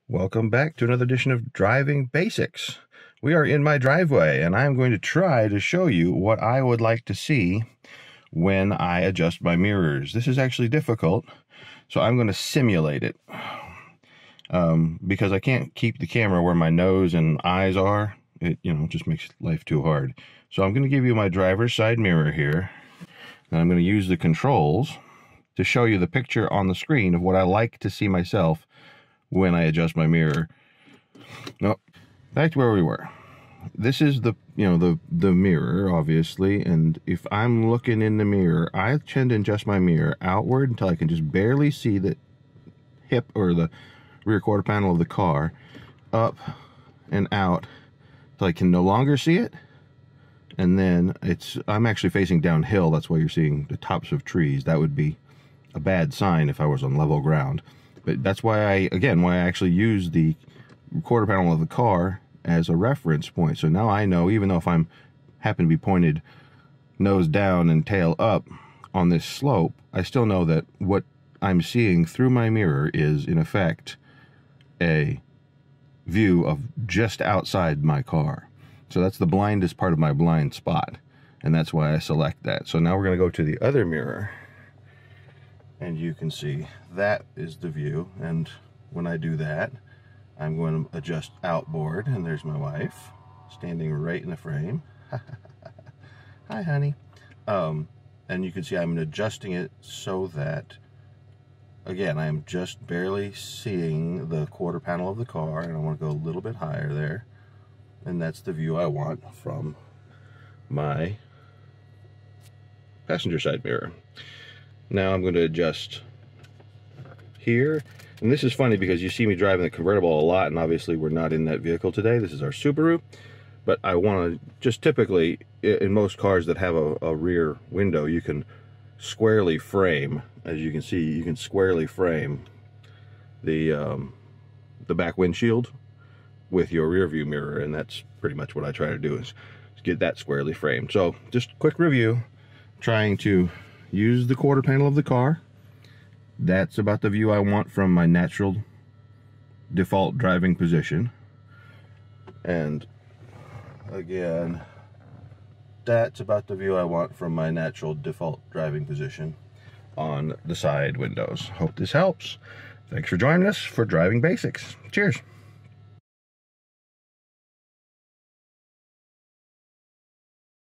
Welcome back to another edition of Driving Basics. We are in my driveway, and I'm going to try to show you what I would like to see when I adjust my mirrors. This is actually difficult, so I'm going to simulate it. Because I can't keep the camera where my nose and eyes are. It, just makes life too hard. So I'm going to give you my driver's side mirror here, and I'm going to use the controls to show you the picture on the screen of what I like to see myself when I adjust my mirror. Now, back to where we were. This is the mirror, obviously, and if I'm looking in the mirror, I tend to adjust my mirror outward until I can just barely see the hip or the rear quarter panel of the car, up and out till I can no longer see it. And then I'm actually facing downhill. That's why you're seeing the tops of trees. That would be a bad sign if I was on level ground. But that's why I actually use the quarter panel of the car as a reference point. So now I know, even though if I'm happen to be pointed nose down and tail up on this slope, I still know that what I'm seeing through my mirror is, in effect, a view of just outside my car. So that's the blindest part of my blind spot, and that's why I select that. So now we're going to go to the other mirror, and you can see that is the view. And when I do that, I'm going to adjust outboard, and there's my wife standing right in the frame. Hi, honey. And you can see I'm adjusting it so that, again, I'm just barely seeing the quarter panel of the car, and I want to go a little bit higher there. And that's the view I want from my passenger side mirror. Now I'm going to adjust here. And this is funny because you see me driving the convertible a lot, and obviously we're not in that vehicle today. This is our Subaru. But I want to just typically, in most cars that have a rear window, you can squarely frame. As you can see, you can squarely frame the back windshield with your rear view mirror, and that's pretty much what I try to do, is get that squarely framed. So just quick review, trying to use the quarter panel of the car. That's about the view I want from my natural default driving position. And again, that's about the view I want from my natural default driving position on the side windows. Hope this helps. Thanks for joining us for Driving Basics. Cheers.